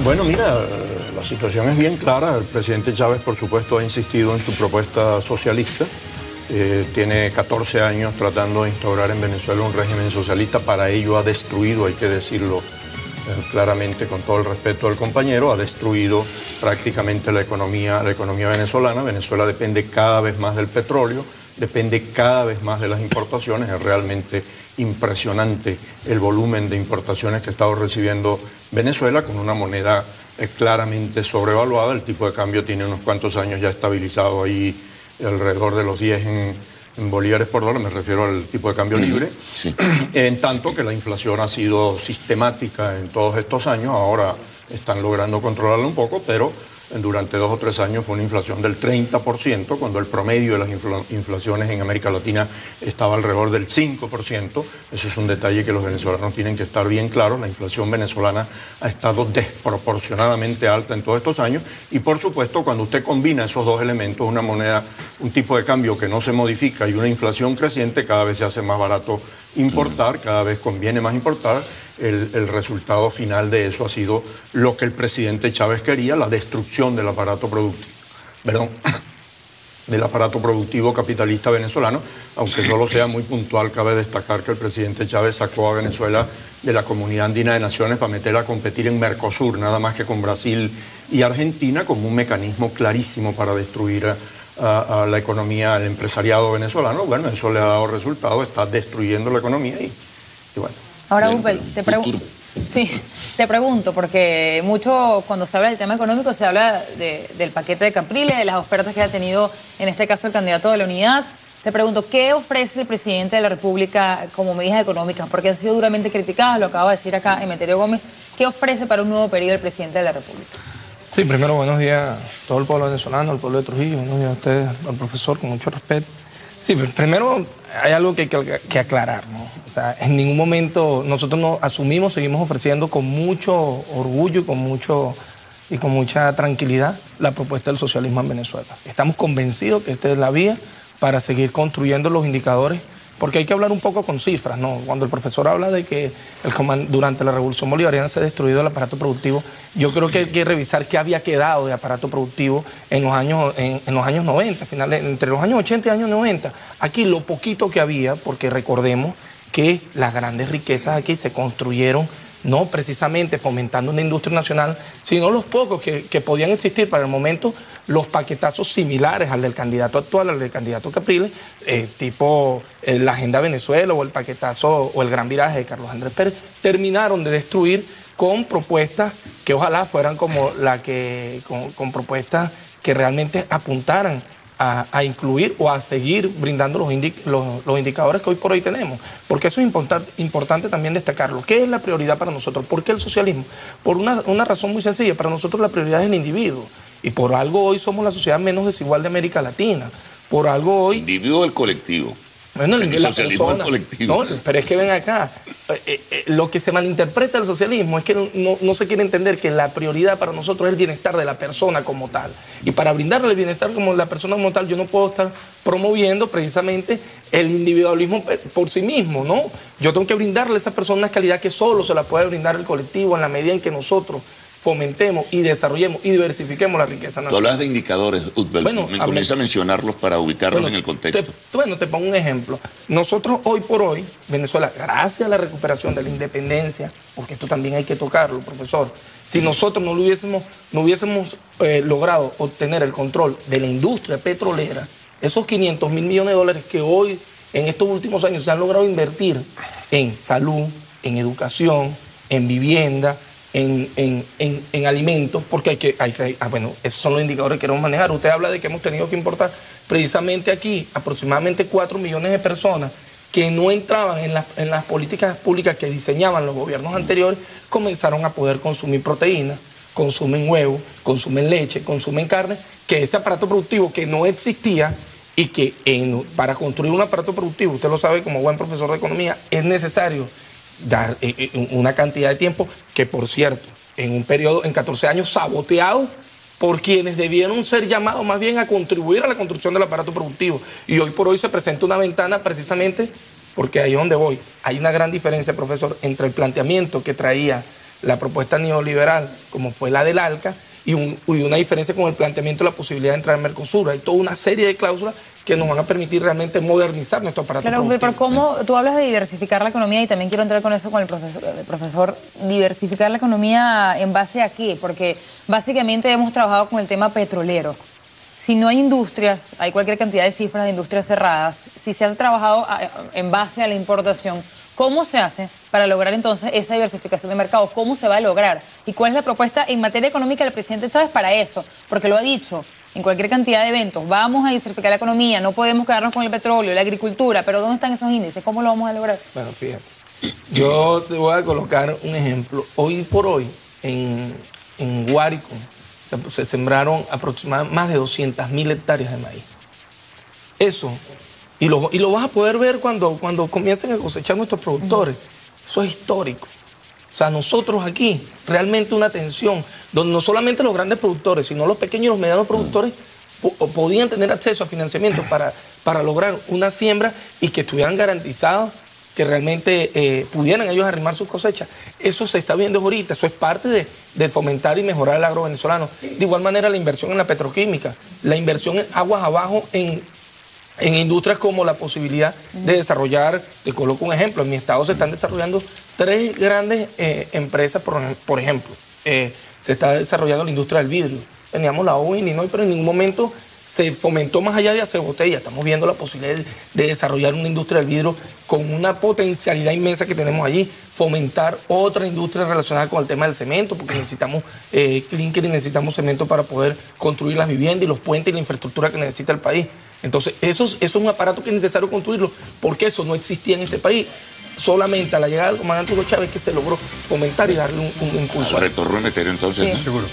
Bueno, mira, la situación es bien clara. El presidente Chávez, por supuesto, ha insistido en su propuesta socialista. Tiene 14 años tratando de instaurar en Venezuela un régimen socialista. Para ello ha destruido, hay que decirlo claramente con todo el respeto del compañero, ha destruido prácticamente la economía venezolana. Venezuela depende cada vez más del petróleo, depende cada vez más de las importaciones. Es realmente impresionante el volumen de importaciones que ha estado recibiendo Venezuela, con una moneda claramente sobrevaluada. El tipo de cambio tiene unos cuantos años ya estabilizado ahí alrededor de los 10 en bolívares por dólar, me refiero al tipo de cambio libre. Sí. En tanto que la inflación ha sido sistemática en todos estos años. Ahora están logrando controlarla un poco, pero durante 2 o 3 años fue una inflación del 30%, cuando el promedio de las inflaciones en América Latina estaba alrededor del 5%. Eso es un detalle que los venezolanos tienen que estar bien claros. La inflación venezolana ha estado desproporcionadamente alta en todos estos años, y por supuesto cuando usted combina esos dos elementos, una moneda, un tipo de cambio que no se modifica y una inflación creciente, cada vez se hace más barato importar, cada vez conviene más importar. El resultado final de eso ha sido lo que el presidente Chávez quería, la destrucción del aparato productivo, del aparato productivo capitalista venezolano. Aunque solo sea muy puntual, cabe destacar que el presidente Chávez sacó a Venezuela de la Comunidad Andina de Naciones para meterla a competir en Mercosur, nada más que con Brasil y Argentina, como un mecanismo clarísimo para destruir a la economía, al empresariado venezolano. Bueno, eso le ha dado resultado, está destruyendo la economía y bueno. Ahora, Upel, te pregunto, porque mucho cuando se habla del tema económico se habla del paquete de Capriles, de las ofertas que ha tenido, en este caso, el candidato de la Unidad. Te pregunto, ¿qué ofrece el presidente de la República como medidas económicas? Porque han sido duramente criticadas, lo acaba de decir acá Emeterio Gómez. ¿Qué ofrece para un nuevo periodo el presidente de la República? Sí, primero, buenos días a todo el pueblo venezolano, al pueblo de Trujillo, buenos días a ustedes, al profesor, con mucho respeto. Sí, pero primero hay algo que hay que aclarar, ¿no? O sea, en ningún momento nosotros nos asumimos, seguimos ofreciendo con mucho orgullo y con mucha tranquilidad la propuesta del socialismo en Venezuela. Estamos convencidos que esta es la vía para seguir construyendo los indicadores, porque hay que hablar un poco con cifras, ¿no? Cuando el profesor habla de que durante la Revolución Bolivariana se ha destruido el aparato productivo, yo creo que hay que revisar qué había quedado de aparato productivo en los años 90, entre los años 80 y años 90. Aquí lo poquito que había, porque recordemos que las grandes riquezas aquí se construyeron no precisamente fomentando una industria nacional, sino los pocos que podían existir para el momento, los paquetazos similares al del candidato actual, al del candidato Capriles, tipo la Agenda Venezuela o el paquetazo o el Gran Viraje de Carlos Andrés Pérez, terminaron de destruir con propuestas que ojalá fueran como la que, con propuestas que realmente apuntaran a incluir o a seguir brindando los indicadores que hoy por hoy tenemos. Porque eso es importante también destacarlo. ¿Qué es la prioridad para nosotros? ¿Por qué el socialismo? Por una razón muy sencilla. Para nosotros la prioridad es el individuo. Y por algo hoy somos la sociedad menos desigual de América Latina. Por algo hoy... ¿Individuo del colectivo? Bueno, el socialismo del colectivo. No, pero es que ven acá, lo que se malinterpreta del socialismo es que no se quiere entender que la prioridad para nosotros es el bienestar de la persona como tal. Y para brindarle el bienestar como la persona como tal, yo no puedo estar promoviendo precisamente el individualismo por sí mismo, ¿no? Yo tengo que brindarle a esa persona una calidad que solo se la puede brindar el colectivo en la medida en que nosotros fomentemos y desarrollemos y diversifiquemos la riqueza nacional. Tú hablas de indicadores, Utbel, comienza a mencionarlos para ubicarlos en el contexto. Te pongo un ejemplo. Nosotros hoy por hoy, Venezuela, gracias a la recuperación de la independencia, porque esto también hay que tocarlo, profesor, si nosotros no hubiésemos logrado obtener el control de la industria petrolera, esos 500 mil millones de dólares que hoy, en estos últimos años, se han logrado invertir en salud, en educación, en vivienda, en alimentos, porque bueno, esos son los indicadores que queremos manejar. Usted habla de que hemos tenido que importar precisamente aquí aproximadamente 4 millones de personas que no entraban en las políticas públicas que diseñaban los gobiernos anteriores, comenzaron a poder consumir proteínas, consumen huevo, consumen leche, consumen carne, que ese aparato productivo que no existía y que para construir un aparato productivo, usted lo sabe como buen profesor de economía, es necesario dar una cantidad de tiempo que, por cierto, en un periodo, en 14 años, saboteado por quienes debieron ser llamados más bien a contribuir a la construcción del aparato productivo. Y hoy por hoy se presenta una ventana precisamente porque ahí es donde voy. Hay una gran diferencia, profesor, entre el planteamiento que traía la propuesta neoliberal, como fue la del ALCA, y una diferencia con el planteamiento de la posibilidad de entrar en Mercosur. Hay toda una serie de cláusulas que nos van a permitir realmente modernizar nuestro aparato productivo. Pero ¿cómo tú hablas de diversificar la economía? Y también quiero entrar con eso con el profesor. ¿Diversificar la economía en base a qué? Porque básicamente hemos trabajado con el tema petrolero. Si no hay industrias, hay cualquier cantidad de cifras de industrias cerradas. Si se ha trabajado en base a la importación, ¿cómo se hace para lograr entonces esa diversificación de mercado? ¿Cómo se va a lograr? ¿Y cuál es la propuesta en materia económica del presidente Chávez para eso? Porque lo ha dicho en cualquier cantidad de eventos. Vamos a diversificar la economía, no podemos quedarnos con el petróleo, la agricultura, pero ¿dónde están esos índices? ¿Cómo lo vamos a lograr? Bueno, fíjate, yo te voy a colocar un ejemplo. Hoy por hoy, en Guárico, se sembraron aproximadamente más de 200.000 hectáreas de maíz. Eso, y lo vas a poder ver cuando comiencen a cosechar nuestros productores. Eso es histórico. O sea, nosotros aquí, realmente una atención, donde no solamente los grandes productores, sino los pequeños y los medianos productores podían tener acceso a financiamiento para lograr una siembra y que estuvieran garantizados, que realmente pudieran ellos arrimar sus cosechas. Eso se está viendo ahorita, eso es parte de fomentar y mejorar el agro venezolano. De igual manera, la inversión en la petroquímica, la inversión en aguas abajo en industrias como la posibilidad de desarrollar, te coloco un ejemplo, en mi estado se están desarrollando 3 grandes empresas, por ejemplo, se está desarrollando la industria del vidrio. Teníamos la OIN, ¿no? Pero en ningún momento se fomentó más allá de hacer botella. Estamos viendo la posibilidad de desarrollar una industria del vidrio con una potencialidad inmensa que tenemos allí, fomentar otra industria relacionada con el tema del cemento, porque necesitamos clinker y necesitamos cemento para poder construir las viviendas y los puentes y la infraestructura que necesita el país. Entonces, eso es un aparato que es necesario construirlo, porque eso no existía en este país. Solamente a la llegada del comandante Hugo Chávez que se logró fomentar y darle un impulso. Retorno en etéreo entonces. Sí. ¿No? Seguro.